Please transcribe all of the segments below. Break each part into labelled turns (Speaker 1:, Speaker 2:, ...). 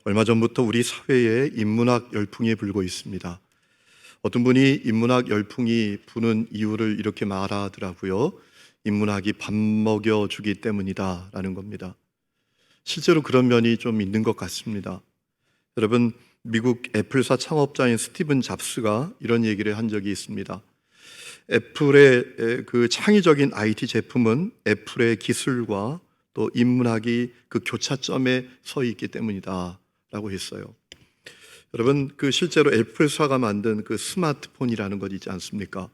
Speaker 1: 얼마 전부터 우리 사회에 인문학 열풍이 불고 있습니다. 어떤 분이 인문학 열풍이 부는 이유를 이렇게 말하더라고요. 인문학이 밥 먹여주기 때문이다 라는 겁니다. 실제로 그런 면이 좀 있는 것 같습니다. 여러분, 미국 애플사 창업자인 스티븐 잡스가 이런 얘기를 한 적이 있습니다. 애플의 그 창의적인 IT 제품은 애플의 기술과 또 인문학이 그 교차점에 서 있기 때문이다 라고 했어요. 여러분, 그 실제로 애플사가 만든 그 스마트폰이라는 것 있지 않습니까?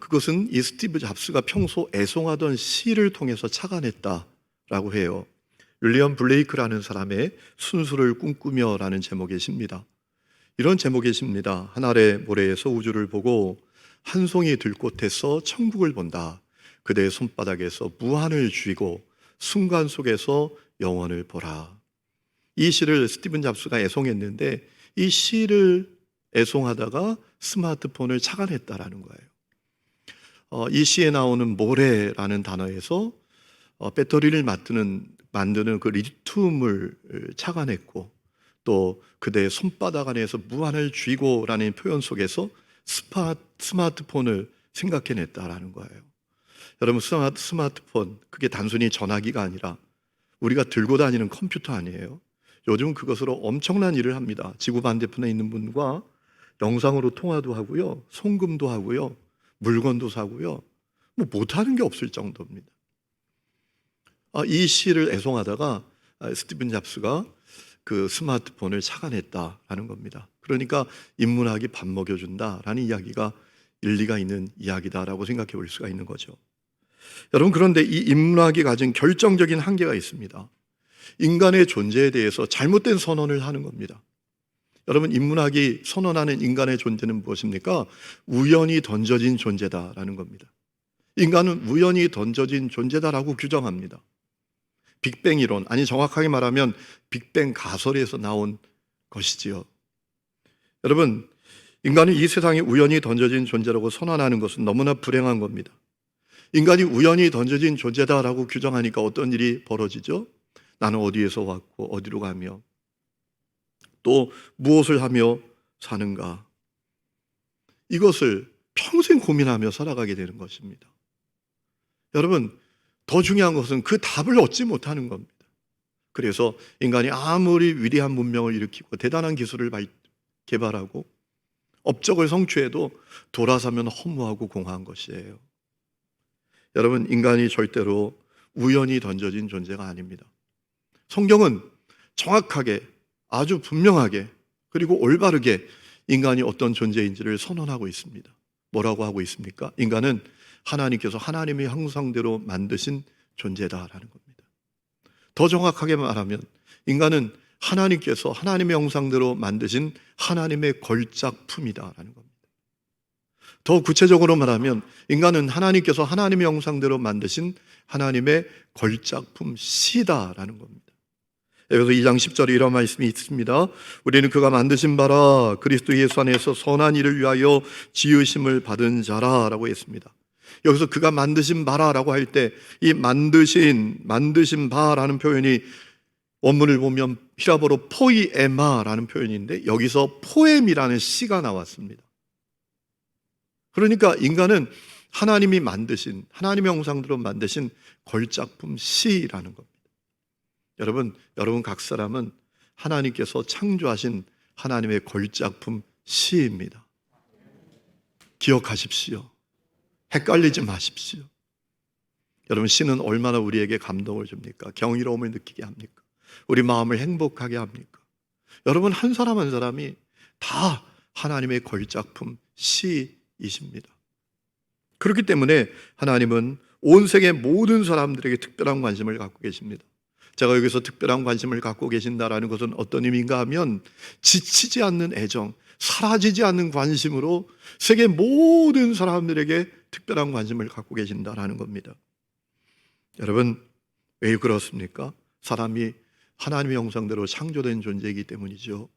Speaker 1: 그것은 이 스티브 잡스가 평소 애송하던 시를 통해서 착안했다라고 해요. 윌리엄 블레이크라는 사람의 순수를 꿈꾸며라는 제목의 시입니다. 이런 제목의 시입니다. 하늘의 모래에서 우주를 보고 한 송이 들꽃에서 천국을 본다. 그대의 손바닥에서 무한을 쥐고 순간 속에서 영원을 보라. 이 시를 스티븐 잡스가 애송했는데 이 시를 애송하다가 스마트폰을 착안했다라는 거예요. 이 시에 나오는 모래라는 단어에서 배터리를 만드는 그 리튬을 착안했고, 또 그대의 손바닥 안에서 무한을 쥐고라는 표현 속에서 스마트폰을 생각해냈다라는 거예요. 여러분, 스마트폰, 그게 단순히 전화기가 아니라 우리가 들고 다니는 컴퓨터 아니에요. 요즘 그것으로 엄청난 일을 합니다. 지구 반대편에 있는 분과 영상으로 통화도 하고요, 송금도 하고요, 물건도 사고요, 뭐 못하는 게 없을 정도입니다. 이 시를 애송하다가 스티븐 잡스가 그 스마트폰을 착안했다라는 겁니다. 그러니까 인문학이 밥 먹여준다라는 이야기가 일리가 있는 이야기다라고 생각해 볼 수가 있는 거죠. 여러분, 그런데 이 인문학이 가진 결정적인 한계가 있습니다. 인간의 존재에 대해서 잘못된 선언을 하는 겁니다. 여러분, 인문학이 선언하는 인간의 존재는 무엇입니까? 우연히 던져진 존재다라는 겁니다. 인간은 우연히 던져진 존재다라고 규정합니다. 빅뱅 이론, 아니 정확하게 말하면 빅뱅 가설에서 나온 것이지요. 여러분, 인간이 이 세상에 우연히 던져진 존재라고 선언하는 것은 너무나 불행한 겁니다. 인간이 우연히 던져진 존재다라고 규정하니까 어떤 일이 벌어지죠? 나는 어디에서 왔고 어디로 가며 또 무엇을 하며 사는가, 이것을 평생 고민하며 살아가게 되는 것입니다. 여러분, 더 중요한 것은 그 답을 얻지 못하는 겁니다. 그래서 인간이 아무리 위대한 문명을 일으키고 대단한 기술을 개발하고 업적을 성취해도 돌아서면 허무하고 공허한 것이에요. 여러분, 인간이 절대로 우연히 던져진 존재가 아닙니다. 성경은 정확하게, 아주 분명하게, 그리고 올바르게 인간이 어떤 존재인지를 선언하고 있습니다. 뭐라고 하고 있습니까? 인간은 하나님께서 하나님의 형상대로 만드신 존재다라는 겁니다. 더 정확하게 말하면 인간은 하나님께서 하나님의 형상대로 만드신 하나님의 걸작품이다라는 겁니다. 더 구체적으로 말하면 인간은 하나님께서 하나님의 형상대로 만드신 하나님의 걸작품 시다라는 겁니다. 에베소 2장 10절에 이런 말씀이 있습니다. 우리는 그가 만드신 바라 그리스도 예수 안에서 선한 일을 위하여 지으심을 받은 자라라고 했습니다. 여기서 그가 만드신 바라라고 할 때 이 만드신 바라는 표현이 원문을 보면 히라보로 포이에마라는 표현인데 여기서 포엠이라는 시가 나왔습니다. 그러니까 인간은 하나님이 만드신, 하나님의 형상대로 만드신 걸작품 시라는 겁니다. 여러분 각 사람은 하나님께서 창조하신 하나님의 걸작품 시입니다. 기억하십시오. 헷갈리지 마십시오. 여러분, 시는 얼마나 우리에게 감동을 줍니까? 경이로움을 느끼게 합니까? 우리 마음을 행복하게 합니까? 여러분, 한 사람 한 사람이 다 하나님의 걸작품 시이십니다. 그렇기 때문에 하나님은 온 세계 모든 사람들에게 특별한 관심을 갖고 계십니다. 제가 여기서 특별한 관심을 갖고 계신다라는 것은 어떤 의미인가 하면 지치지 않는 애정, 사라지지 않는 관심으로 세계 모든 사람들에게 특별한 관심을 갖고 계신다라는 겁니다. 여러분, 왜 그렇습니까? 사람이 하나님의 형상대로 창조된 존재이기 때문이죠.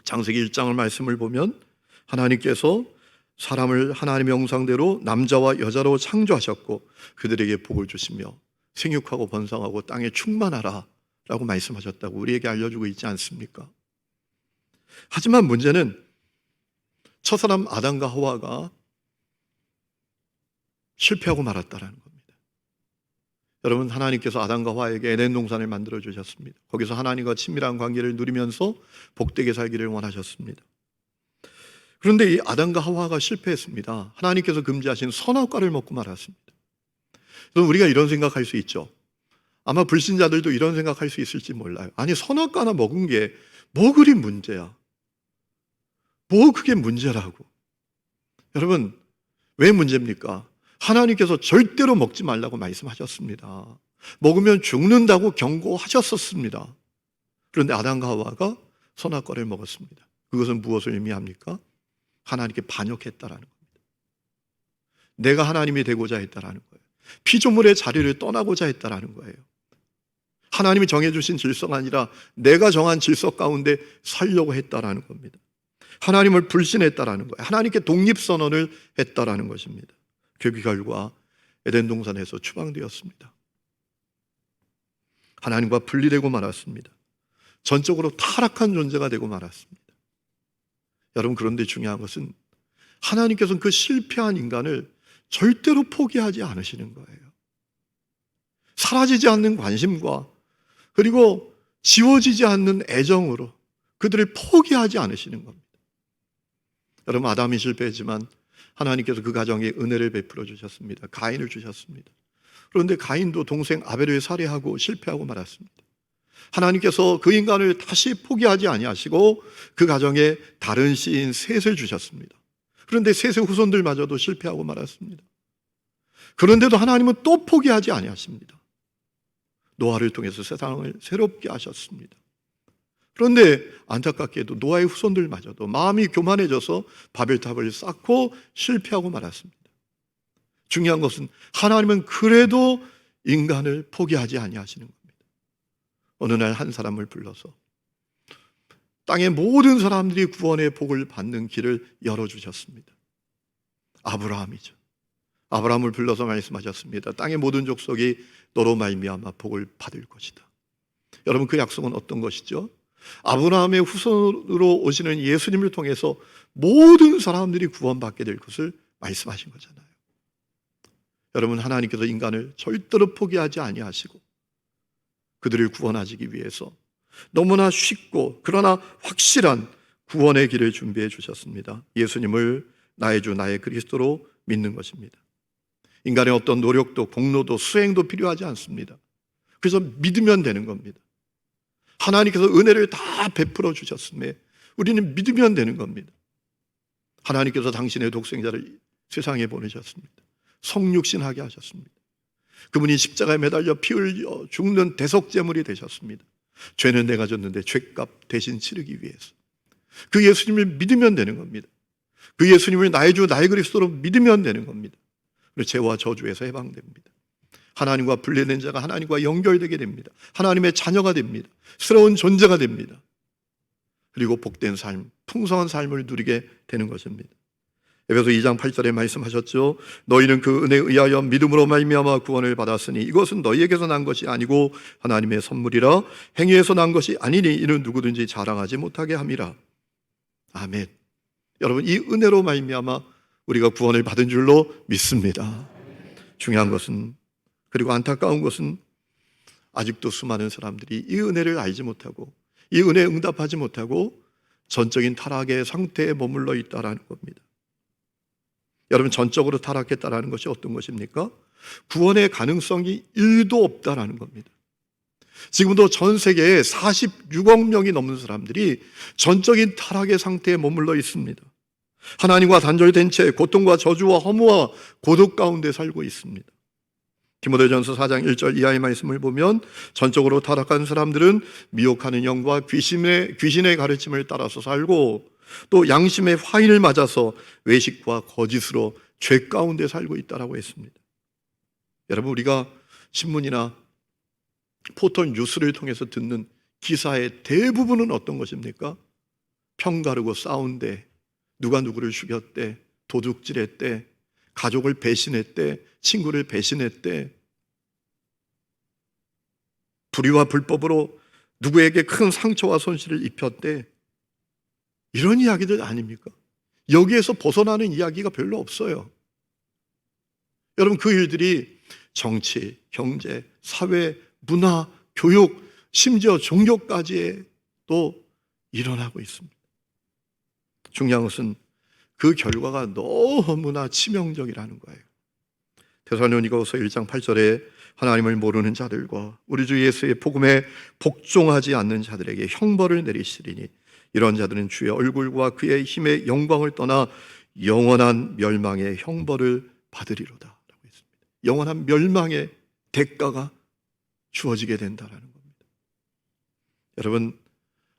Speaker 1: 창세기 1장의 말씀을 보면 하나님께서 사람을 하나님의 형상대로 남자와 여자로 창조하셨고 그들에게 복을 주시며 생육하고 번성하고 땅에 충만하라 라고 말씀하셨다고 우리에게 알려주고 있지 않습니까? 하지만 문제는 첫사람 아담과 하와가 실패하고 말았다라는 겁니다. 여러분, 하나님께서 아담과 하와에게 에덴 동산을 만들어 주셨습니다. 거기서 하나님과 친밀한 관계를 누리면서 복되게 살기를 원하셨습니다. 그런데 이 아담과 하와가 실패했습니다. 하나님께서 금지하신 선악과를 먹고 말았습니다. 그래서 우리가 이런 생각할 수 있죠. 아마 불신자들도 이런 생각할 수 있을지 몰라요. 아니, 선악과나 먹은 게 뭐 그리 문제야? 뭐 그게 문제라고? 여러분, 왜 문제입니까? 하나님께서 절대로 먹지 말라고 말씀하셨습니다. 먹으면 죽는다고 경고하셨었습니다. 그런데 아담과 하와가 선악과를 먹었습니다. 그것은 무엇을 의미합니까? 하나님께 반역했다라는 겁니다. 내가 하나님이 되고자 했다라는 거예요. 피조물의 자리를 떠나고자 했다라는 거예요. 하나님이 정해주신 질서가 아니라 내가 정한 질서 가운데 살려고 했다라는 겁니다. 하나님을 불신했다라는 거예요. 하나님께 독립선언을 했다라는 것입니다. 그 결과 에덴 동산에서 추방되었습니다. 하나님과 분리되고 말았습니다. 전적으로 타락한 존재가 되고 말았습니다. 여러분, 그런데 중요한 것은 하나님께서는 그 실패한 인간을 절대로 포기하지 않으시는 거예요. 사라지지 않는 관심과 그리고 지워지지 않는 애정으로 그들을 포기하지 않으시는 겁니다. 여러분, 아담이 실패했지만 하나님께서 그 가정에 은혜를 베풀어 주셨습니다. 가인을 주셨습니다. 그런데 가인도 동생 아벨을 살해하고 실패하고 말았습니다. 하나님께서 그 인간을 다시 포기하지 아니하시고 그 가정에 다른 씨인 셋을 주셨습니다. 그런데 셋의 후손들마저도 실패하고 말았습니다. 그런데도 하나님은 또 포기하지 아니하십니다. 노아를 통해서 세상을 새롭게 하셨습니다. 그런데 안타깝게도 노아의 후손들마저도 마음이 교만해져서 바벨탑을 쌓고 실패하고 말았습니다. 중요한 것은 하나님은 그래도 인간을 포기하지 아니하시는 겁니다. 어느 날 한 사람을 불러서 땅의 모든 사람들이 구원의 복을 받는 길을 열어주셨습니다. 아브라함이죠. 아브라함을 불러서 말씀하셨습니다. 땅의 모든 족속이 너로 말미암아 복을 받을 것이다. 여러분, 그 약속은 어떤 것이죠? 아브라함의 후손으로 오시는 예수님을 통해서 모든 사람들이 구원받게 될 것을 말씀하신 거잖아요. 여러분, 하나님께서 인간을 절대로 포기하지 아니하시고 그들을 구원하시기 위해서 너무나 쉽고 그러나 확실한 구원의 길을 준비해 주셨습니다. 예수님을 나의 주 나의 그리스도로 믿는 것입니다. 인간의 어떤 노력도 공로도 수행도 필요하지 않습니다. 그래서 믿으면 되는 겁니다. 하나님께서 은혜를 다 베풀어 주셨음에 우리는 믿으면 되는 겁니다. 하나님께서 당신의 독생자를 세상에 보내셨습니다. 성육신하게 하셨습니다. 그분이 십자가에 매달려 피 흘려 죽는 대속제물이 되셨습니다. 죄는 내가 졌는데 죄값 대신 치르기 위해서. 그 예수님을 믿으면 되는 겁니다. 그 예수님을 나의 주 나의 그리스도로 믿으면 되는 겁니다. 그리고 죄와 저주에서 해방됩니다. 하나님과 분리된 자가 하나님과 연결되게 됩니다. 하나님의 자녀가 됩니다. 새로운 존재가 됩니다. 그리고 복된 삶, 풍성한 삶을 누리게 되는 것입니다. 에베소 2장 8절에 말씀하셨죠. 너희는 그 은혜에 의하여 믿음으로 말미암아 구원을 받았으니 이것은 너희에게서 난 것이 아니고 하나님의 선물이라. 행위에서 난 것이 아니니 이는 누구든지 자랑하지 못하게 함이라. 아멘. 여러분, 이 은혜로 말미암아 우리가 구원을 받은 줄로 믿습니다. 중요한 것은, 그리고 안타까운 것은 아직도 수많은 사람들이 이 은혜를 알지 못하고 이 은혜에 응답하지 못하고 전적인 타락의 상태에 머물러 있다는 겁니다. 여러분, 전적으로 타락했다는 것이 어떤 것입니까? 구원의 가능성이 1도 없다는 겁니다. 지금도 전 세계에 46억 명이 넘는 사람들이 전적인 타락의 상태에 머물러 있습니다. 하나님과 단절된 채 고통과 저주와 허무와 고독 가운데 살고 있습니다. 디모데전서 4장 1절 이하의 말씀을 보면 전적으로 타락한 사람들은 미혹하는 영과 귀신의 가르침을 따라서 살고 또 양심의 화인을 맞아서 외식과 거짓으로 죄 가운데 살고 있다라고 했습니다. 여러분, 우리가 신문이나 포털 뉴스를 통해서 듣는 기사의 대부분은 어떤 것입니까? 편가르고 싸운대, 누가 누구를 죽였대, 도둑질했대, 가족을 배신했대, 친구를 배신했대. 불의와 불법으로 누구에게 큰 상처와 손실을 입혔대. 이런 이야기들 아닙니까? 여기에서 벗어나는 이야기가 별로 없어요. 여러분, 그 일들이 정치, 경제, 사회, 문화, 교육, 심지어 종교까지 또 일어나고 있습니다. 중요한 것은 그 결과가 너무나 치명적이라는 거예요. 데살로니가후서 1장 8절에 하나님을 모르는 자들과 우리 주 예수의 복음에 복종하지 않는 자들에게 형벌을 내리시리니 이런 자들은 주의 얼굴과 그의 힘의 영광을 떠나 영원한 멸망의 형벌을 받으리로다 라고 했습니다. 영원한 멸망의 대가가 주어지게 된다라는 겁니다. 여러분,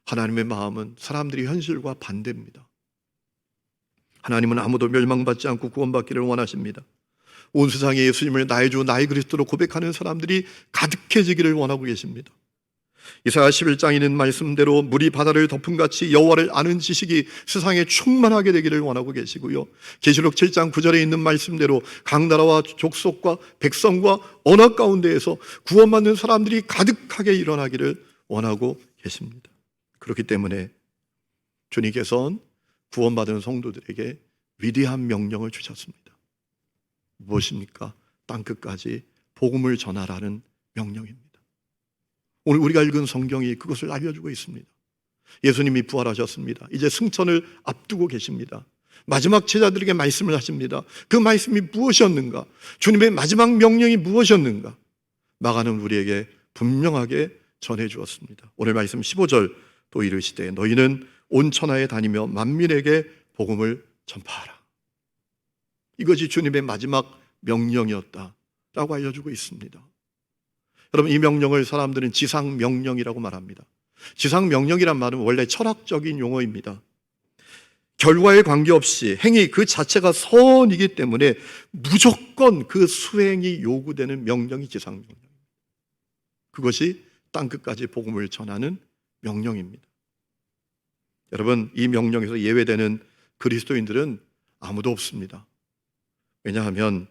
Speaker 1: 하나님의 마음은 사람들이 현실과 반대입니다. 하나님은 아무도 멸망받지 않고 구원받기를 원하십니다. 온 세상에 예수님을 나의 주 나의 그리스도로 고백하는 사람들이 가득해지기를 원하고 계십니다. 이사야 11장에 있는 말씀대로 물이 바다를 덮음같이 여호와를 아는 지식이 세상에 충만하게 되기를 원하고 계시고요, 계시록 7장 9절에 있는 말씀대로 각 나라와 족속과 백성과 언어 가운데에서 구원받는 사람들이 가득하게 일어나기를 원하고 계십니다. 그렇기 때문에 주님께서는 구원받은 성도들에게 위대한 명령을 주셨습니다. 무엇입니까? 땅끝까지 복음을 전하라는 명령입니다. 오늘 우리가 읽은 성경이 그것을 알려주고 있습니다. 예수님이 부활하셨습니다. 이제 승천을 앞두고 계십니다. 마지막 제자들에게 말씀을 하십니다. 그 말씀이 무엇이었는가? 주님의 마지막 명령이 무엇이었는가? 마가는 우리에게 분명하게 전해 주었습니다. 오늘 말씀 15절 또 이르시되 너희는 온 천하에 다니며 만민에게 복음을 전파하라. 이것이 주님의 마지막 명령이었다라고 알려주고 있습니다. 여러분, 이 명령을 사람들은 지상명령이라고 말합니다. 지상명령이란 말은 원래 철학적인 용어입니다. 결과에 관계없이 행위 그 자체가 선이기 때문에 무조건 그 수행이 요구되는 명령이 지상명령입니다. 그것이 땅끝까지 복음을 전하는 명령입니다. 여러분, 이 명령에서 예외되는 그리스도인들은 아무도 없습니다. 왜냐하면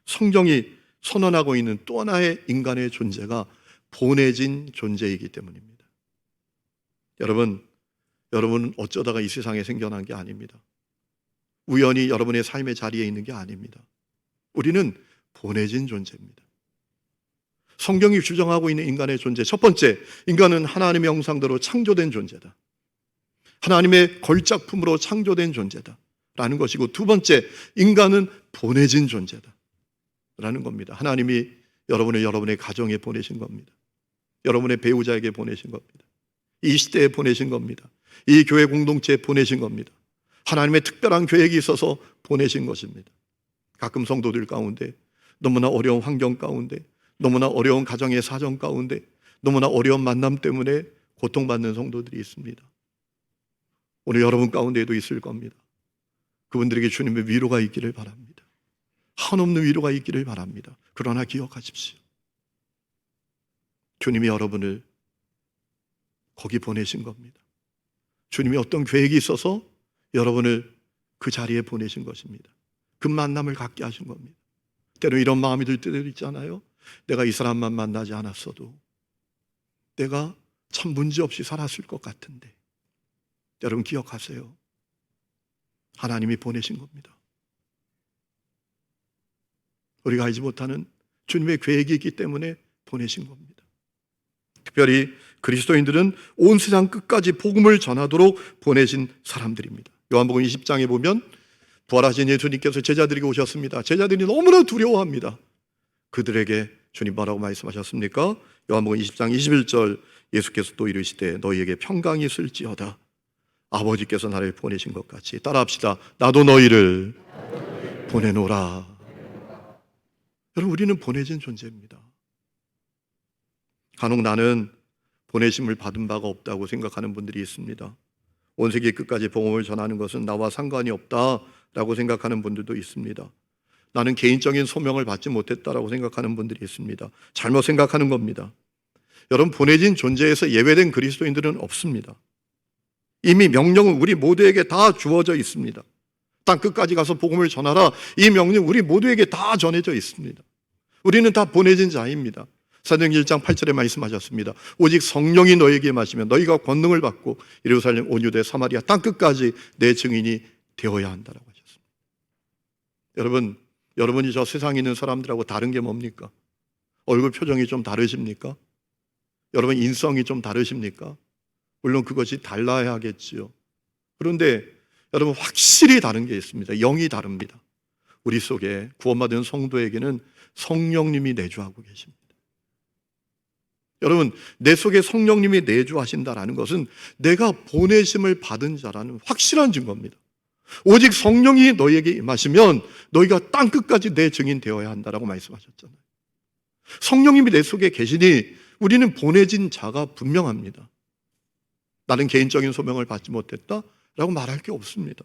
Speaker 1: 성경이 선언하고 있는 또 하나의 인간의 존재가 보내진 존재이기 때문입니다. 여러분은 어쩌다가 이 세상에 생겨난 게 아닙니다. 우연히 여러분의 삶의 자리에 있는 게 아닙니다. 우리는 보내진 존재입니다. 성경이 규정하고 있는 인간의 존재, 첫 번째, 인간은 하나님의 형상대로 창조된 존재다. 하나님의 걸작품으로 창조된 존재다 라는 것이고, 두 번째, 인간은 보내진 존재다 라는 겁니다. 하나님이 여러분을 여러분의 가정에 보내신 겁니다. 여러분의 배우자에게 보내신 겁니다. 이 시대에 보내신 겁니다. 이 교회 공동체에 보내신 겁니다. 하나님의 특별한 계획이 있어서 보내신 것입니다. 가끔 성도들 가운데 너무나 어려운 환경 가운데, 너무나 어려운 가정의 사정 가운데, 너무나 어려운 만남 때문에 고통받는 성도들이 있습니다. 오늘 여러분 가운데에도 있을 겁니다. 그분들에게 주님의 위로가 있기를 바랍니다. 한없는 위로가 있기를 바랍니다. 그러나 기억하십시오. 주님이 여러분을 거기 보내신 겁니다. 주님이 어떤 계획이 있어서 여러분을 그 자리에 보내신 것입니다. 그 만남을 갖게 하신 겁니다. 때로 이런 마음이 들 때도 있잖아요. 내가 이 사람만 만나지 않았어도 내가 참 문제없이 살았을 것 같은데. 여러분 기억하세요. 하나님이 보내신 겁니다. 우리가 알지 못하는 주님의 계획이 있기 때문에 보내신 겁니다. 특별히 그리스도인들은 온 세상 끝까지 복음을 전하도록 보내신 사람들입니다. 요한복음 20장에 보면 부활하신 예수님께서 제자들에게 오셨습니다. 제자들이 너무나 두려워합니다. 그들에게 주님 뭐라고 말씀하셨습니까? 요한복음 20장 21절 예수께서 또 이르시되 너희에게 평강이 있을지어다. 아버지께서 나를 보내신 것 같이 따라합시다. 나도 너희를 보내노라. 여러분, 우리는 보내진 존재입니다. 간혹 나는 보내심을 받은 바가 없다고 생각하는 분들이 있습니다. 온 세계 끝까지 복음을 전하는 것은 나와 상관이 없다라고 생각하는 분들도 있습니다. 나는 개인적인 소명을 받지 못했다라고 생각하는 분들이 있습니다. 잘못 생각하는 겁니다. 여러분, 보내진 존재에서 예외된 그리스도인들은 없습니다. 이미 명령은 우리 모두에게 다 주어져 있습니다. 땅 끝까지 가서 복음을 전하라. 이 명령 우리 모두에게 다 전해져 있습니다. 우리는 다 보내진 자입니다. 사도행전 1장 8절에 말씀하셨습니다. 오직 성령이 너에게 임하시면 너희가 권능을 받고 예루살렘 온 유대 사마리아 땅끝까지 내 증인이 되어야 한다라고 하셨습니다. 여러분이 저 세상에 있는 사람들하고 다른 게 뭡니까? 얼굴 표정이 좀 다르십니까? 여러분 인성이 좀 다르십니까? 물론 그것이 달라야 하겠지요. 그런데 여러분 확실히 다른 게 있습니다. 영이 다릅니다. 우리 속에 구원받은 성도에게는 성령님이 내주하고 계십니다. 여러분 내 속에 성령님이 내주하신다는 것은 내가 보내심을 받은 자라는 확실한 증거입니다. 오직 성령이 너희에게 임하시면 너희가 땅끝까지 내 증인 되어야 한다라고 말씀하셨잖아요. 성령님이 내 속에 계시니 우리는 보내진 자가 분명합니다. 나는 개인적인 소명을 받지 못했다라고 말할 게 없습니다.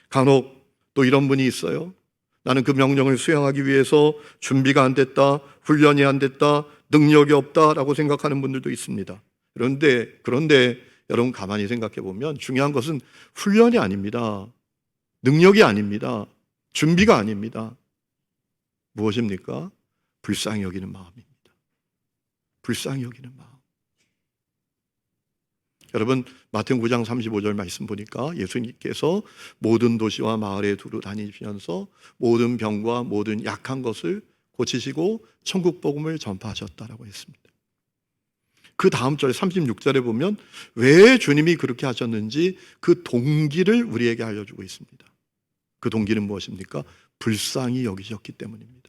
Speaker 1: 간혹 또 이런 분이 있어요. 나는 그 명령을 수행하기 위해서 준비가 안 됐다, 훈련이 안 됐다, 능력이 없다라고 생각하는 분들도 있습니다. 그런데 여러분 가만히 생각해 보면 중요한 것은 훈련이 아닙니다. 능력이 아닙니다. 준비가 아닙니다. 무엇입니까? 불쌍히 여기는 마음입니다. 불쌍히 여기는 마음. 여러분 마태복음 9장 35절 말씀 보니까 예수님께서 모든 도시와 마을에 두루 다니시면서 모든 병과 모든 약한 것을 고치시고 천국 복음을 전파하셨다라고 했습니다. 그 다음 절 36절에 보면 왜 주님이 그렇게 하셨는지 그 동기를 우리에게 알려주고 있습니다. 그 동기는 무엇입니까? 불쌍히 여기셨기 때문입니다.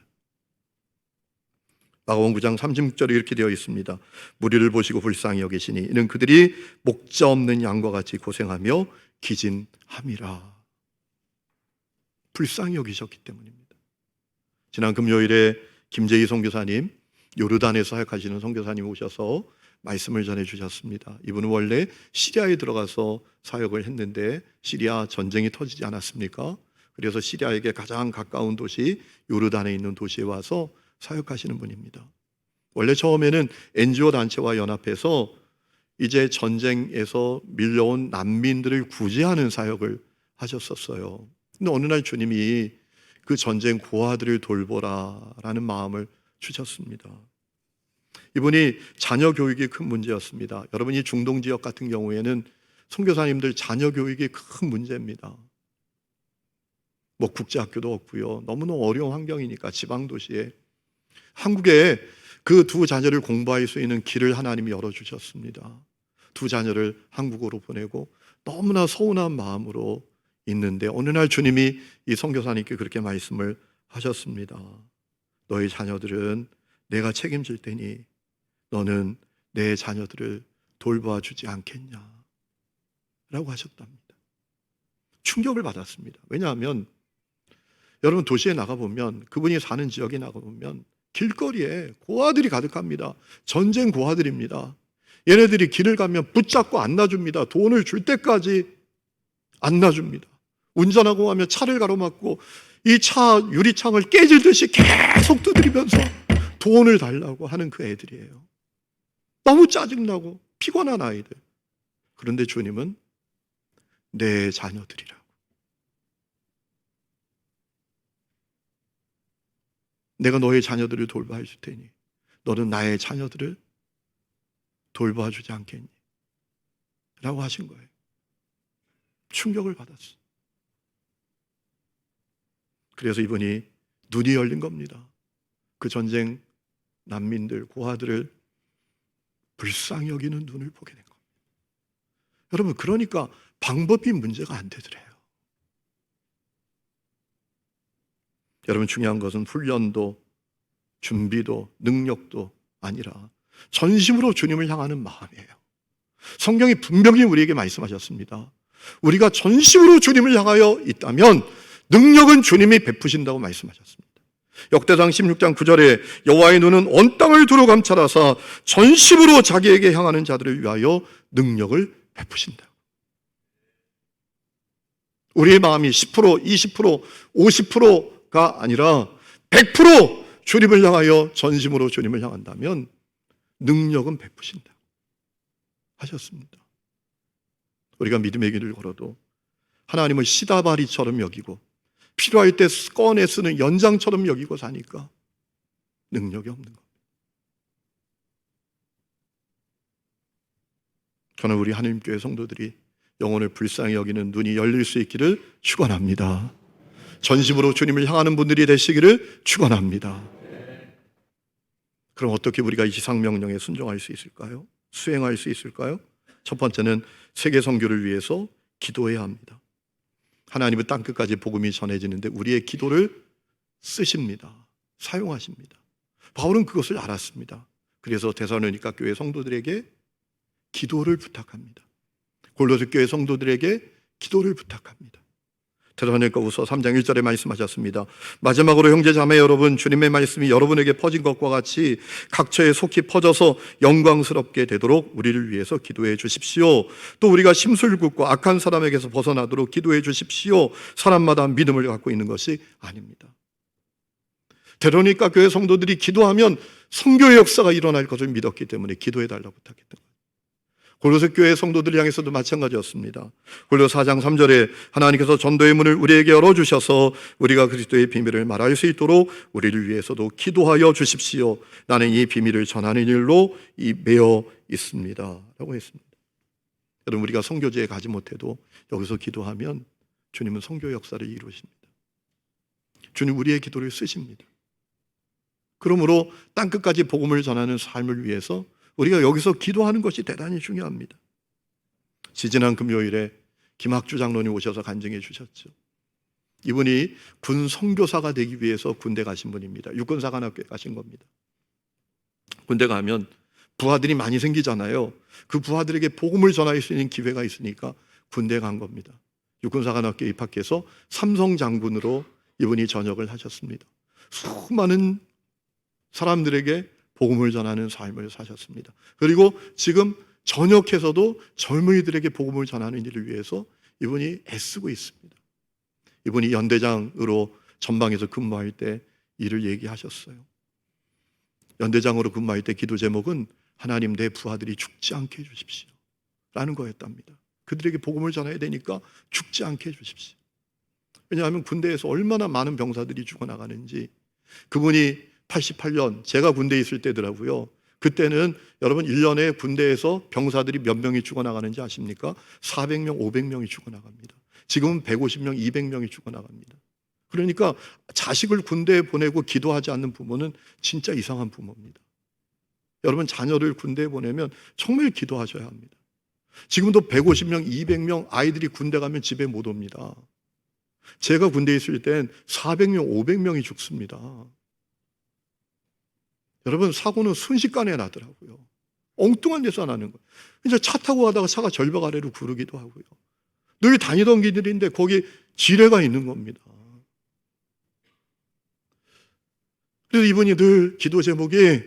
Speaker 1: 마가복음 9장 36절에 이렇게 되어 있습니다. 무리를 보시고 불쌍히 여기시니 이는 그들이 목자 없는 양과 같이 고생하며 기진함이라. 불쌍히 여기셨기 때문입니다. 지난 금요일에 김재희 선교사님, 요르단에서 사역하시는 선교사님 오셔서 말씀을 전해주셨습니다. 이분은 원래 시리아에 들어가서 사역을 했는데 시리아 전쟁이 터지지 않았습니까? 그래서 시리아에게 가장 가까운 도시 요르단에 있는 도시에 와서 사역하시는 분입니다. 원래 처음에는 NGO 단체와 연합해서 이제 전쟁에서 밀려온 난민들을 구제하는 사역을 하셨었어요. 근데 어느 날 주님이 그 전쟁 고아들을 돌보라라는 마음을 주셨습니다. 이분이 자녀 교육이 큰 문제였습니다. 여러분이 중동 지역 같은 경우에는 선교사님들 자녀 교육이 큰 문제입니다. 국제학교도 없고요. 너무너무 어려운 환경이니까 지방 도시에 한국에 그 두 자녀를 공부할 수 있는 길을 하나님이 열어주셨습니다. 두 자녀를 한국으로 보내고 너무나 서운한 마음으로 있는데 어느 날 주님이 이 선교사님께 그렇게 말씀을 하셨습니다. 너희 자녀들은 내가 책임질 테니 너는 내 자녀들을 돌봐 주지 않겠냐 라고 하셨답니다. 충격을 받았습니다. 왜냐하면 여러분 도시에 나가보면 그분이 사는 지역에 나가보면 길거리에 고아들이 가득합니다. 전쟁 고아들입니다. 얘네들이 길을 가면 붙잡고 안 놔줍니다. 돈을 줄 때까지 안 놔줍니다. 운전하고 가면 차를 가로막고 이 차 유리창을 깨질듯이 계속 두드리면서 돈을 달라고 하는 그 애들이에요. 너무 짜증나고 피곤한 아이들. 그런데 주님은 내 자녀들이라고. 내가 너의 자녀들을 돌봐 줄 테니 너는 나의 자녀들을 돌봐주지 않겠니? 라고 하신 거예요. 충격을 받았어요. 그래서 이분이 눈이 열린 겁니다. 그 전쟁 난민들, 고아들을 불쌍히 여기는 눈을 보게 된 겁니다. 여러분, 그러니까 방법이 문제가 안 되더래요. 여러분, 중요한 것은 훈련도 준비도 능력도 아니라 전심으로 주님을 향하는 마음이에요. 성경이 분명히 우리에게 말씀하셨습니다. 우리가 전심으로 주님을 향하여 있다면 능력은 주님이 베푸신다고 말씀하셨습니다. 역대상 16장 9절에 여호와의 눈은 온 땅을 두루 감찰하사 전심으로 자기에게 향하는 자들을 위하여 능력을 베푸신다. 우리의 마음이 10%, 20%, 50%가 아니라 100% 주님을 향하여 전심으로 주님을 향한다면 능력은 베푸신다 하셨습니다. 우리가 믿음의 길을 걸어도 하나님을 시다바리처럼 여기고 필요할 때 꺼내 쓰는 연장처럼 여기고 사니까 능력이 없는 겁니다. 저는 우리 하나님교회 성도들이 영혼을 불쌍히 여기는 눈이 열릴 수 있기를 축원합니다. 전심으로 주님을 향하는 분들이 되시기를 축원합니다. 그럼 어떻게 우리가 이 지상명령에 순종할 수 있을까요? 수행할 수 있을까요? 첫 번째는 세계 선교를 위해서 기도해야 합니다. 하나님은 땅끝까지 복음이 전해지는데 우리의 기도를 쓰십니다. 사용하십니다. 바울은 그것을 알았습니다. 그래서 데살로니가 교회 성도들에게 기도를 부탁합니다. 골로새 교회 성도들에게 기도를 부탁합니다. 데살로니가후서 3장 1절에 말씀하셨습니다. 마지막으로 형제 자매 여러분, 주님의 말씀이 여러분에게 퍼진 것과 같이 각처에 속히 퍼져서 영광스럽게 되도록 우리를 위해서 기도해 주십시오. 또 우리가 심술궂고 악한 사람에게서 벗어나도록 기도해 주십시오. 사람마다 믿음을 갖고 있는 것이 아닙니다. 데살로니가 교회 성도들이 기도하면 선교의 역사가 일어날 것을 믿었기 때문에 기도해 달라고 부탁했던 거예요. 골로새 교회 성도들 향해서도 마찬가지였습니다. 골로새 4장 3절에 하나님께서 전도의 문을 우리에게 열어주셔서 우리가 그리스도의 비밀을 말할 수 있도록 우리를 위해서도 기도하여 주십시오. 나는 이 비밀을 전하는 일로 매여 있습니다 라고 했습니다. 여러분, 우리가 선교지에 가지 못해도 여기서 기도하면 주님은 선교 역사를 이루십니다. 주님 우리의 기도를 쓰십니다. 그러므로 땅끝까지 복음을 전하는 삶을 위해서 우리가 여기서 기도하는 것이 대단히 중요합니다. 지지난 금요일에 김학주 장로님 오셔서 간증해 주셨죠. 이분이 군 선교사가 되기 위해서 군대 가신 분입니다. 육군사관학교에 가신 겁니다. 군대 가면 부하들이 많이 생기잖아요. 그 부하들에게 복음을 전할 수 있는 기회가 있으니까 군대에 간 겁니다. 육군사관학교에 입학해서 삼성장군으로 이분이 전역을 하셨습니다. 수많은 사람들에게 복음을 전하는 삶을 사셨습니다. 그리고 지금 전역해서도 젊은이들에게 복음을 전하는 일을 위해서 이분이 애쓰고 있습니다. 이분이 연대장으로 전방에서 근무할 때 일을 얘기하셨어요. 연대장으로 근무할 때 기도 제목은 하나님 내 부하들이 죽지 않게 해주십시오 라는 거였답니다. 그들에게 복음을 전해야 되니까 죽지 않게 해주십시오. 왜냐하면 군대에서 얼마나 많은 병사들이 죽어나가는지. 그분이 88년 제가 군대에 있을 때더라고요. 그때는 여러분 1년에 군대에서 병사들이 몇 명이 죽어나가는지 아십니까? 400명, 500명이 죽어나갑니다. 지금은 150명, 200명이 죽어나갑니다. 그러니까 자식을 군대에 보내고 기도하지 않는 부모는 진짜 이상한 부모입니다. 여러분, 자녀를 군대에 보내면 정말 기도하셔야 합니다. 지금도 150명, 200명 아이들이 군대 가면 집에 못 옵니다. 제가 군대에 있을 땐 400명, 500명이 죽습니다. 여러분, 사고는 순식간에 나더라고요. 엉뚱한 데서 나는 거예요. 이제 차 타고 가다가 차가 절벽 아래로 구르기도 하고요. 늘 다니던 길들인데 거기 지뢰가 있는 겁니다. 그래서 이분이 늘 기도 제목이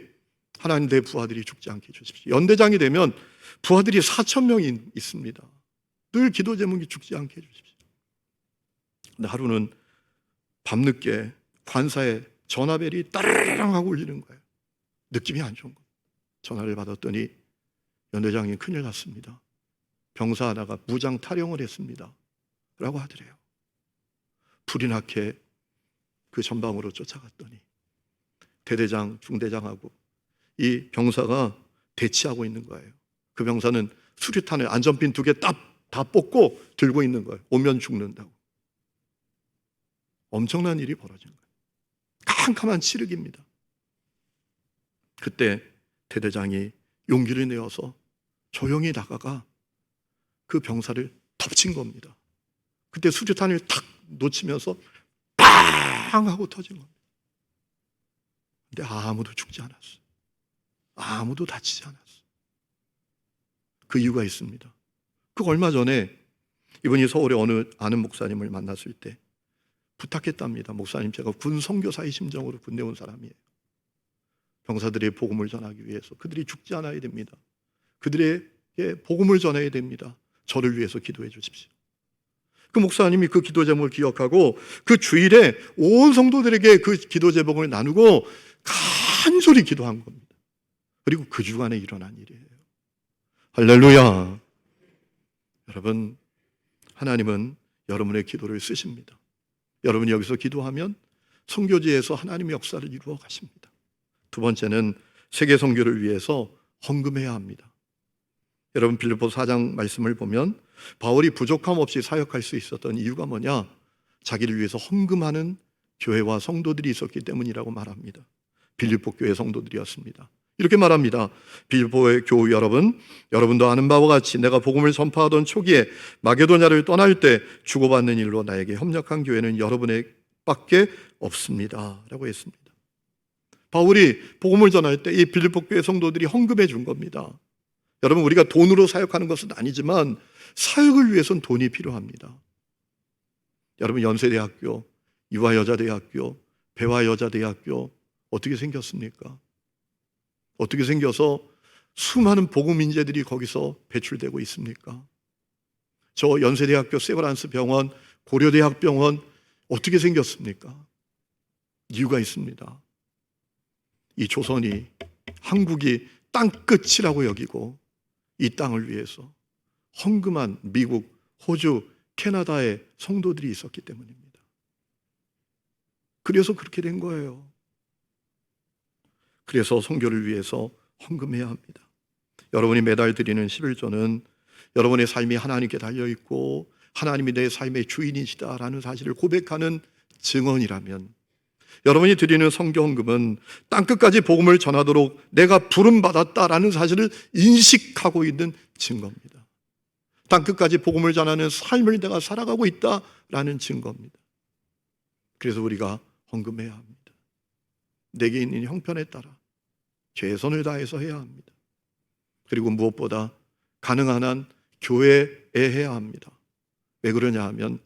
Speaker 1: 하나님 내 부하들이 죽지 않게 해주십시오. 연대장이 되면 부하들이 4,000명이 있습니다. 늘 기도 제목이 죽지 않게 해주십시오. 근데 하루는 밤늦게 관사에 전화벨이 따르릉 하고 울리는 거예요. 느낌이 안 좋은 거예요. 전화를 받았더니 연대장이 큰일 났습니다. 병사 하나가 무장 탈영을 했습니다 라고 하더래요. 불이 나게 그 전방으로 쫓아갔더니 대대장, 중대장하고 이 병사가 대치하고 있는 거예요. 그 병사는 수류탄을 안전핀 2개 다 뽑고 들고 있는 거예요. 오면 죽는다고. 엄청난 일이 벌어진 거예요. 캄캄한 칠흑입니다. 그때 대대장이 용기를 내어서 조용히 나가가 그 병사를 덮친 겁니다. 그때 수류탄을 탁 놓치면서 팡 하고 터진 겁니다. 근데 아무도 죽지 않았어요. 아무도 다치지 않았어요. 그 이유가 있습니다. 그 얼마 전에 이분이 서울에 어느 아는 목사님을 만났을 때 부탁했답니다. 목사님, 제가 군 선교사의 심정으로 군대 온 사람이에요. 병사들의 복음을 전하기 위해서 그들이 죽지 않아야 됩니다. 그들에게 복음을 전해야 됩니다. 저를 위해서 기도해 주십시오. 그 목사님이 그 기도 제목을 기억하고 그 주일에 온 성도들에게 그 기도 제목을 나누고 간절히 기도한 겁니다. 그리고 그 주간에 일어난 일이에요. 할렐루야. 여러분, 하나님은 여러분의 기도를 쓰십니다. 여러분이 여기서 기도하면 선교지에서 하나님의 역사를 이루어 가십니다. 두 번째는 세계 선교를 위해서 헌금해야 합니다. 여러분 빌립보 4장 말씀을 보면 바울이 부족함 없이 사역할 수 있었던 이유가 뭐냐? 자기를 위해서 헌금하는 교회와 성도들이 있었기 때문이라고 말합니다. 빌립보 교회 성도들이었습니다. 이렇게 말합니다. 빌립보의 교우 여러분, 여러분도 아는 바와 같이 내가 복음을 전파하던 초기에 마게도냐를 떠날 때 주고받는 일로 나에게 협력한 교회는 여러분에밖에 없습니다 라고 했습니다. 바울이 복음을 전할 때 이 빌립보 교회 성도들이 헌금해 준 겁니다. 여러분, 우리가 돈으로 사역하는 것은 아니지만 사역을 위해서는 돈이 필요합니다. 여러분, 연세대학교, 유아여자대학교, 배화여자대학교 어떻게 생겼습니까? 어떻게 생겨서 수많은 복음 인재들이 거기서 배출되고 있습니까? 저 연세대학교 세브란스 병원, 고려대학병원 어떻게 생겼습니까? 이유가 있습니다. 이 조선이, 한국이 땅끝이라고 여기고 이 땅을 위해서 헌금한 미국, 호주, 캐나다의 성도들이 있었기 때문입니다. 그래서 그렇게 된 거예요. 그래서 선교를 위해서 헌금해야 합니다. 여러분이 매달 드리는 11조는 여러분의 삶이 하나님께 달려있고 하나님이 내 삶의 주인이시다라는 사실을 고백하는 증언이라면, 여러분이 드리는 선교 헌금은 땅끝까지 복음을 전하도록 내가 부름받았다라는 사실을 인식하고 있는 증거입니다. 땅끝까지 복음을 전하는 삶을 내가 살아가고 있다라는 증거입니다. 그래서 우리가 헌금해야 합니다. 내게 있는 형편에 따라 최선을 다해서 해야 합니다. 그리고 무엇보다 가능한 한 교회에 해야 합니다. 왜 그러냐 하면,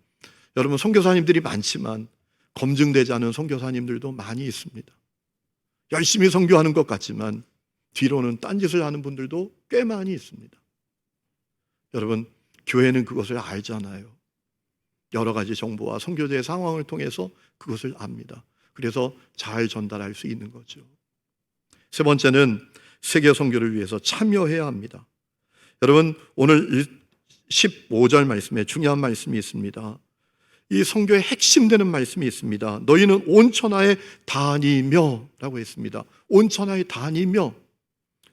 Speaker 1: 여러분, 선교사님들이 많지만 검증되지 않은 선교사님들도 많이 있습니다. 열심히 선교하는 것 같지만 뒤로는 딴짓을 하는 분들도 꽤 많이 있습니다. 여러분, 교회는 그것을 알잖아요. 여러 가지 정보와 선교제의 상황을 통해서 그것을 압니다. 그래서 잘 전달할 수 있는 거죠. 세 번째는 세계 선교를 위해서 참여해야 합니다. 여러분, 오늘 15절 말씀에 중요한 말씀이 있습니다. 이 선교의 핵심되는 말씀이 있습니다. 너희는 온 천하에 다니며 라고 했습니다. 온 천하에 다니며.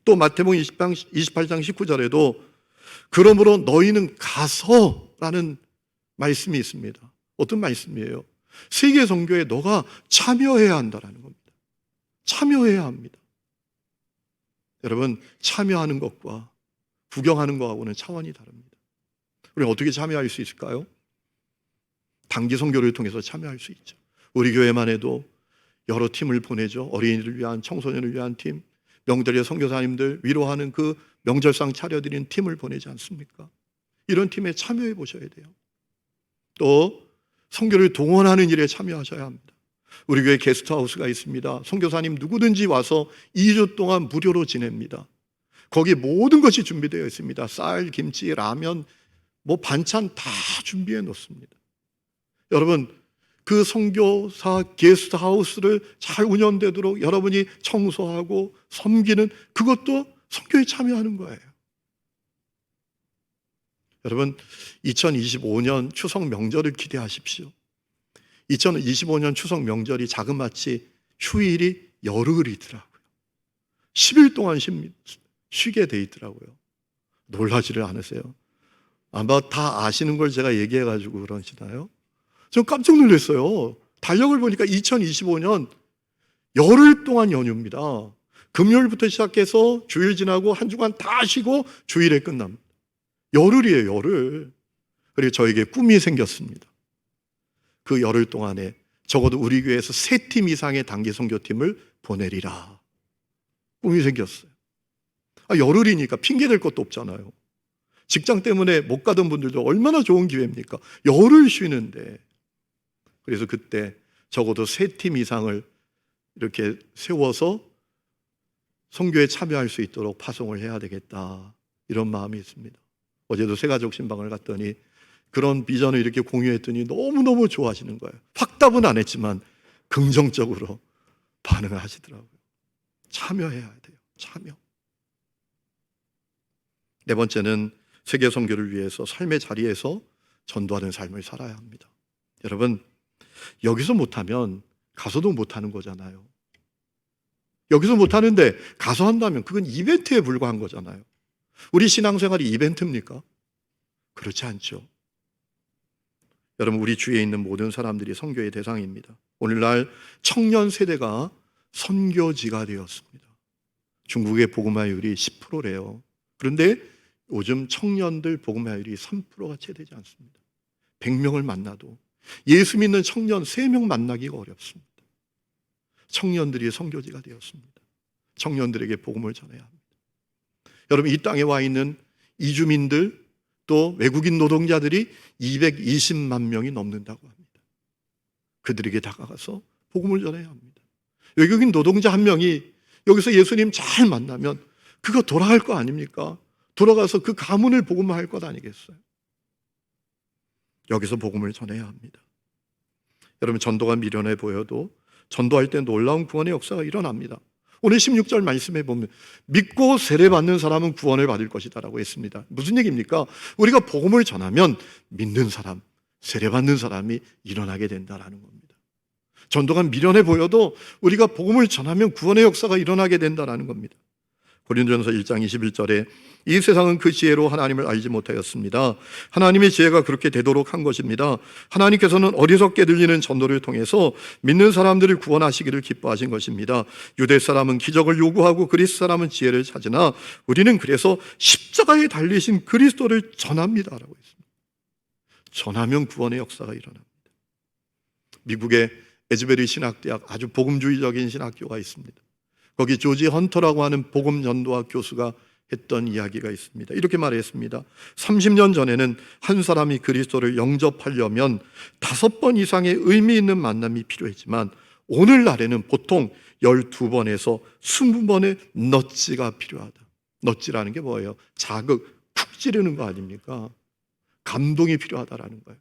Speaker 1: 또 마태복음 28장 19절에도 그러므로 너희는 가서 라는 말씀이 있습니다. 어떤 말씀이에요? 세계 선교에 너가 참여해야 한다라는 겁니다. 참여해야 합니다. 여러분, 참여하는 것과 구경하는 것하고는 차원이 다릅니다. 우리는 어떻게 참여할 수 있을까요? 단기 선교를 통해서 참여할 수 있죠. 우리 교회만 해도 여러 팀을 보내죠. 어린이를 위한, 청소년을 위한 팀, 명절에 선교사님들 위로하는 그 명절상 차려드린 팀을 보내지 않습니까? 이런 팀에 참여해 보셔야 돼요. 또 선교를 동원하는 일에 참여하셔야 합니다. 우리 교회 게스트하우스가 있습니다. 선교사님 누구든지 와서 2주 동안 무료로 지냅니다. 거기 모든 것이 준비되어 있습니다. 쌀, 김치, 라면, 반찬 다 준비해 놓습니다. 여러분, 그 선교사 게스트하우스를 잘 운영되도록 여러분이 청소하고 섬기는, 그것도 선교에 참여하는 거예요. 여러분, 2025년 추석 명절을 기대하십시오. 2025년 추석 명절이 자그마치 휴일이 열흘이더라고요. 10일 동안 쉬게 돼 있더라고요. 놀라지를 않으세요? 아마 다 아시는 걸 제가 얘기해가지고 그러시나요? 저 깜짝 놀랐어요. 달력을 보니까 2025년 열흘 동안 연휴입니다. 금요일부터 시작해서 주일 지나고 한 주간 다 쉬고 주일에 끝납니다. 열흘이에요, 열흘. 그리고 저에게 꿈이 생겼습니다. 그 열흘 동안에 적어도 우리 교회에서 3팀 이상의 단기 선교팀을 보내리라. 꿈이 생겼어요. 열흘이니까 핑계댈 것도 없잖아요. 직장 때문에 못 가던 분들도 얼마나 좋은 기회입니까? 열흘 쉬는데. 그래서 그때 적어도 3팀 이상을 이렇게 세워서 선교에 참여할 수 있도록 파송을 해야 되겠다, 이런 마음이 있습니다. 어제도 새가족 신방을 갔더니 그런 비전을 이렇게 공유했더니 너무너무 좋아하시는 거예요. 확답은 안 했지만 긍정적으로 반응을 하시더라고요. 참여해야 돼요. 참여. 네 번째는 세계 선교를 위해서 삶의 자리에서 전도하는 삶을 살아야 합니다. 여러분, 여기서 못하면 가서도 못하는 거잖아요. 여기서 못하는데 가서 한다면 그건 이벤트에 불과한 거잖아요. 우리 신앙생활이 이벤트입니까? 그렇지 않죠. 여러분, 우리 주위에 있는 모든 사람들이 선교의 대상입니다. 오늘날 청년 세대가 선교지가 되었습니다. 중국의 복음화율이 10%래요. 그런데 요즘 청년들 복음화율이 3%가 채 되지 않습니다. 100명을 만나도 예수 믿는 청년 3명 만나기가 어렵습니다. 청년들이 선교지가 되었습니다. 청년들에게 복음을 전해야 합니다. 여러분, 이 땅에 와 있는 이주민들 또 외국인 노동자들이 220만 명이 넘는다고 합니다. 그들에게 다가가서 복음을 전해야 합니다. 외국인 노동자 한 명이 여기서 예수님 잘 만나면 그거 돌아갈 거 아닙니까? 돌아가서 그 가문을 복음화할 것 아니겠어요? 여기서 복음을 전해야 합니다. 여러분, 전도가 미련해 보여도 전도할 때 놀라운 구원의 역사가 일어납니다. 오늘 16절 말씀해 보면 믿고 세례받는 사람은 구원을 받을 것이다 라고 했습니다. 무슨 얘기입니까? 우리가 복음을 전하면 믿는 사람, 세례받는 사람이 일어나게 된다라는 겁니다. 전도가 미련해 보여도 우리가 복음을 전하면 구원의 역사가 일어나게 된다라는 겁니다. 고린도전서 1장 21절에 이 세상은 그 지혜로 하나님을 알지 못하였습니다. 하나님의 지혜가 그렇게 되도록 한 것입니다. 하나님께서는 어리석게 들리는 전도를 통해서 믿는 사람들을 구원하시기를 기뻐하신 것입니다. 유대 사람은 기적을 요구하고 그리스 사람은 지혜를 찾으나 우리는 그래서 십자가에 달리신 그리스도를 전합니다 라고 했습니다. 전하면 구원의 역사가 일어납니다. 미국의 에즈베리 신학대학, 아주 복음주의적인 신학교가 있습니다. 거기 조지 헌터라고 하는 복음 전도학 교수가 했던 이야기가 있습니다. 이렇게 말했습니다. 30년 전에는 한 사람이 그리스도를 영접하려면 5번 이상의 의미 있는 만남이 필요했지만 오늘날에는 보통 12번에서 20번의 넛지가 필요하다. 넛지라는 게 뭐예요? 자극, 쿡 찌르는 거 아닙니까? 감동이 필요하다라는 거예요.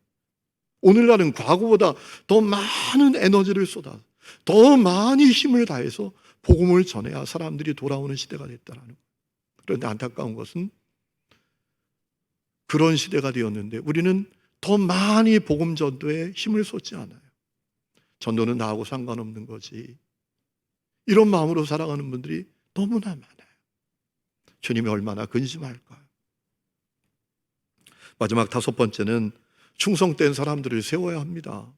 Speaker 1: 오늘날은 과거보다 더 많은 에너지를 쏟아 더 많이 힘을 다해서 복음을 전해야 사람들이 돌아오는 시대가 됐다라는 거예요. 그런데 안타까운 것은 그런 시대가 되었는데 우리는 더 많이 복음 전도에 힘을 쏟지 않아요. 전도는 나하고 상관없는 거지. 이런 마음으로 살아가는 분들이 너무나 많아요. 주님이 얼마나 근심할까요? 마지막 5번째는 충성된 사람들을 세워야 합니다.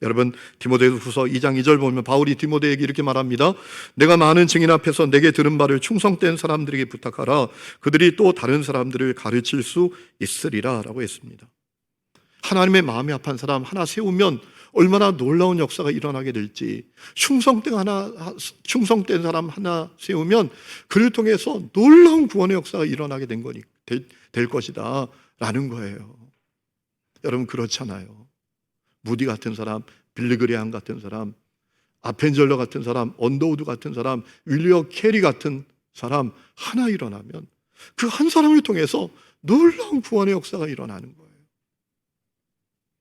Speaker 1: 여러분, 디모데후서 2장 2절 보면 바울이 디모데에게 이렇게 말합니다. 내가 많은 증인 앞에서 내게 들은 바를 충성된 사람들에게 부탁하라. 그들이 또 다른 사람들을 가르칠 수 있으리라 라고 했습니다. 하나님의 마음이 아픈 사람 하나 세우면 얼마나 놀라운 역사가 일어나게 될지, 충성된 사람 하나 세우면 그를 통해서 놀라운 구원의 역사가 일어나게 될 것이다 라는 거예요. 여러분, 그렇잖아요. 무디 같은 사람, 빌리그레함 같은 사람, 아펜젤러 같은 사람, 언더우드 같은 사람, 윌리엄 캐리 같은 사람 하나 일어나면 그 한 사람을 통해서 놀라운 구원의 역사가 일어나는 거예요.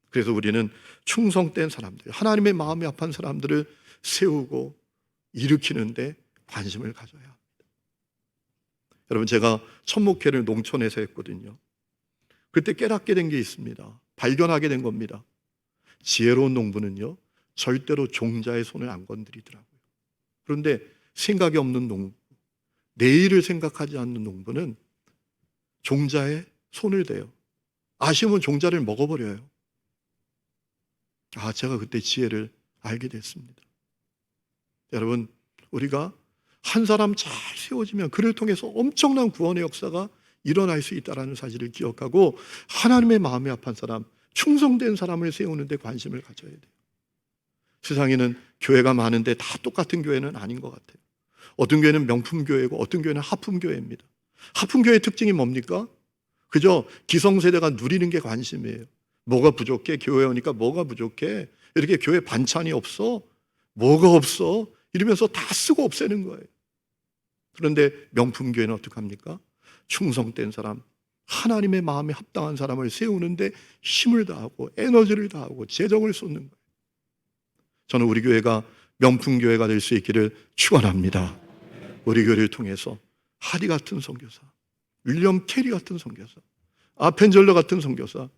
Speaker 1: 그래서 우리는 충성된 사람들, 하나님의 마음이 아픈 사람들을 세우고 일으키는데 관심을 가져야 합니다. 여러분, 제가 첫 목회를 농촌에서 했거든요. 그때 깨닫게 된 게 있습니다. 발견하게 된 겁니다. 지혜로운 농부는요, 절대로 종자의 손을 안 건드리더라고요. 그런데 생각이 없는 농부, 내일을 생각하지 않는 농부는 종자에 손을 대요. 아쉬우면 종자를 먹어버려요. 제가 그때 지혜를 알게 됐습니다. 여러분, 우리가 한 사람 잘 세워지면 그를 통해서 엄청난 구원의 역사가 일어날 수 있다는 사실을 기억하고 하나님의 마음이 아픈 사람, 충성된 사람을 세우는 데 관심을 가져야 돼요. 세상에는 교회가 많은데 다 똑같은 교회는 아닌 것 같아요. 어떤 교회는 명품교회고 어떤 교회는 하품교회입니다. 하품교회의 특징이 뭡니까? 그저 기성세대가 누리는 게 관심이에요. 뭐가 부족해? 교회 오니까 뭐가 부족해? 이렇게 교회 반찬이 없어? 뭐가 없어? 이러면서 다 쓰고 없애는 거예요. 그런데 명품교회는 어떻게 합니까? 충성된 사람, 하나님의 마음에 합당한 사람을 세우는데 힘을 다하고 에너지를 다하고 재정을 쏟는 거예요. 저는 우리 교회가 명품교회가 될 수 있기를 축원합니다. 우리 교회를 통해서 하리 같은 선교사, 윌리엄 캐리 같은 선교사, 아펜젤러 같은 선교사,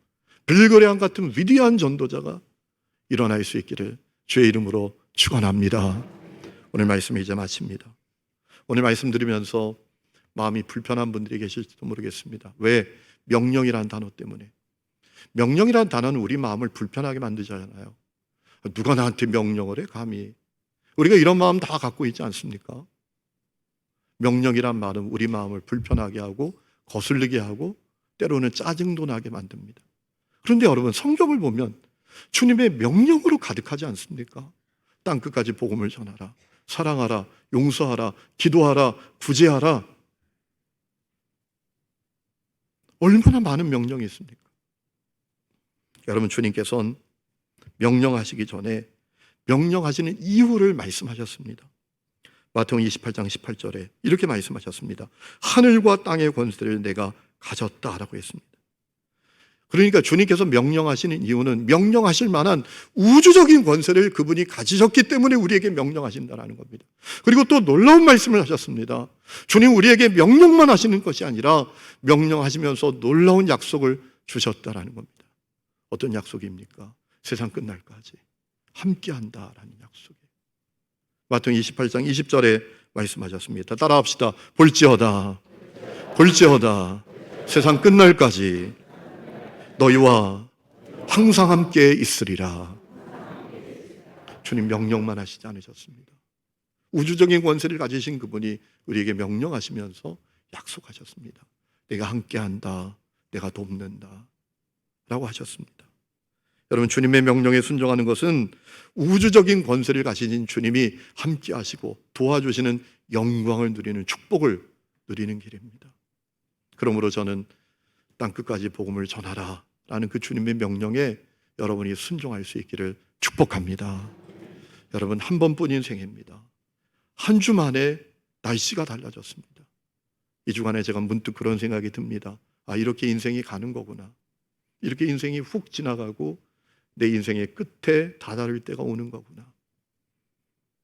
Speaker 1: 빌그레함 같은 위대한 전도자가 일어날 수 있기를 주의 이름으로 축원합니다. 오늘 말씀 이제 마칩니다. 오늘 말씀 들으면서 마음이 불편한 분들이 계실지도 모르겠습니다. 왜? 명령이라는 단어 때문에. 명령이라는 단어는 우리 마음을 불편하게 만들잖아요. 누가 나한테 명령을 해? 감히. 우리가 이런 마음 다 갖고 있지 않습니까? 명령이란 말은 우리 마음을 불편하게 하고 거슬리게 하고 때로는 짜증도 나게 만듭니다. 그런데 여러분, 성경을 보면 주님의 명령으로 가득하지 않습니까? 땅끝까지 복음을 전하라, 사랑하라, 용서하라, 기도하라, 구제하라. 얼마나 많은 명령이 있습니까? 여러분, 주님께서는 명령하시기 전에 명령하시는 이유를 말씀하셨습니다. 마태복음 28장 18절에 이렇게 말씀하셨습니다. 하늘과 땅의 권세를 내가 가졌다라고 했습니다. 그러니까 주님께서 명령하시는 이유는 명령하실 만한 우주적인 권세를 그분이 가지셨기 때문에 우리에게 명령하신다는 겁니다. 그리고 또 놀라운 말씀을 하셨습니다. 주님, 우리에게 명령만 하시는 것이 아니라 명령하시면서 놀라운 약속을 주셨다는 겁니다. 어떤 약속입니까? 세상 끝날까지 함께한다라는 약속이에요. 마태복음 28장 20절에 말씀하셨습니다. 따라합시다. 볼지어다, 볼지어다, 세상 끝날까지 너희와 항상 함께 있으리라. 주님 명령만 하시지 않으셨습니다. 우주적인 권세를 가지신 그분이 우리에게 명령하시면서 약속하셨습니다. 내가 함께한다, 내가 돕는다 라고 하셨습니다. 여러분, 주님의 명령에 순종하는 것은 우주적인 권세를 가지신 주님이 함께 하시고 도와주시는 영광을 누리는 축복을 누리는 길입니다. 그러므로 저는 땅끝까지 복음을 전하라 라는 그 주님의 명령에 여러분이 순종할 수 있기를 축복합니다. 여러분, 한 번뿐인 생입니다. 한 주 만에 날씨가 달라졌습니다. 이 주간에 제가 문득 그런 생각이 듭니다. 아, 이렇게 인생이 가는 거구나. 이렇게 인생이 훅 지나가고 내 인생의 끝에 다다를 때가 오는 거구나.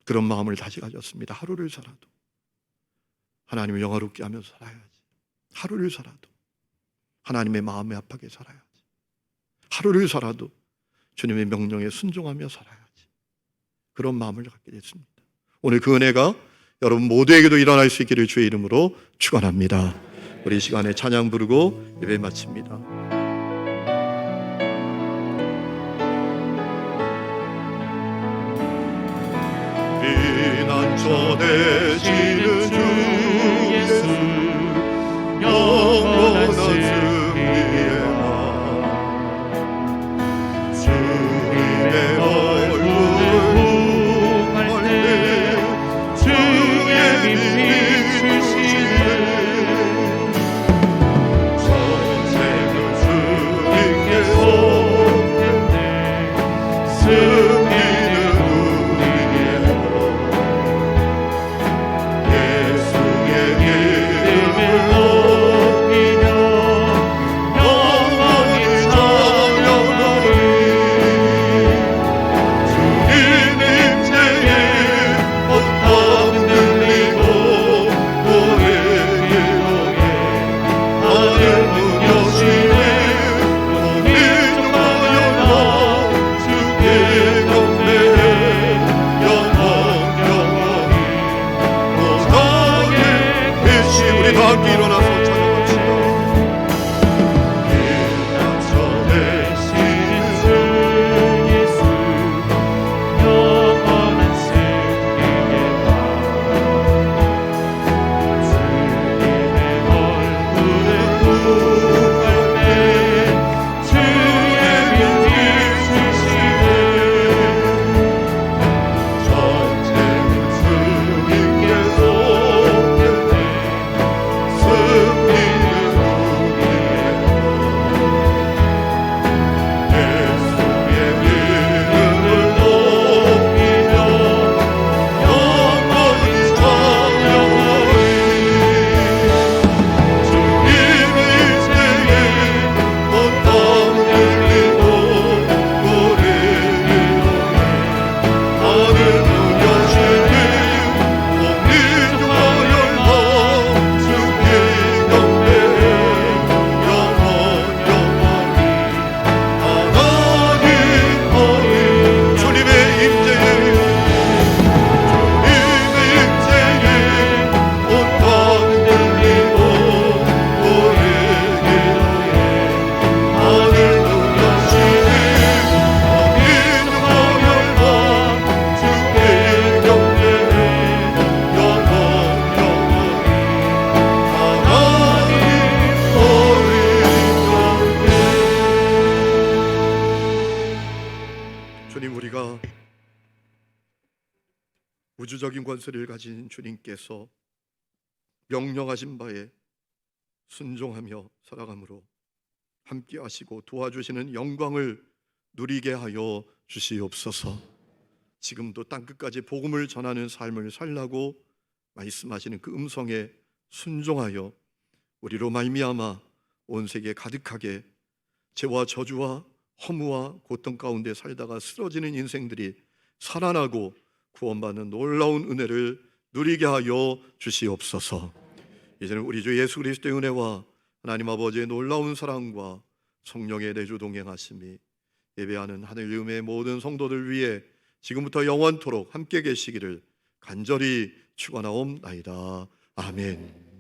Speaker 1: 그런 마음을 다시 가졌습니다. 하루를 살아도 하나님을 영화롭게 하면서 살아야지. 하루를 살아도 하나님의 마음에 합하게 살아야지. 하루를 살아도 주님의 명령에 순종하며 살아야지. 그런 마음을 갖게 됐습니다. 오늘 그 은혜가 여러분 모두에게도 일어날 수 있기를 주의 이름으로 축원합니다. 우리 이 시간에 찬양 부르고 예배 마칩니다. 전해지는 주 예수 영원한 승리의 날 주님의 얼굴을 보할 때 주의 빛 비추시네 전생은 주님께 속했네 승리는 우리의 예수 우주적인 권세를 가진 주님께서 명령하신 바에 순종하며 살아감으로 함께 하시고 도와주시는 영광을 누리게 하여 주시옵소서. 지금도 땅끝까지 복음을 전하는 삶을 살라고 말씀하시는 그 음성에 순종하여 우리로 말미암아 온 세계에 가득하게 죄와 저주와 허무와 고통 가운데 살다가 쓰러지는 인생들이 살아나고 구원받는 놀라운 은혜를 누리게 하여 주시옵소서. 이제는 우리 주 예수 그리스도의 은혜와 하나님 아버지의 놀라운 사랑과 성령의 내주 동행하심이 예배하는 하늘 음의 모든 성도들 위해 지금부터 영원토록 함께 계시기를 간절히 축원하옵나이다. 아멘.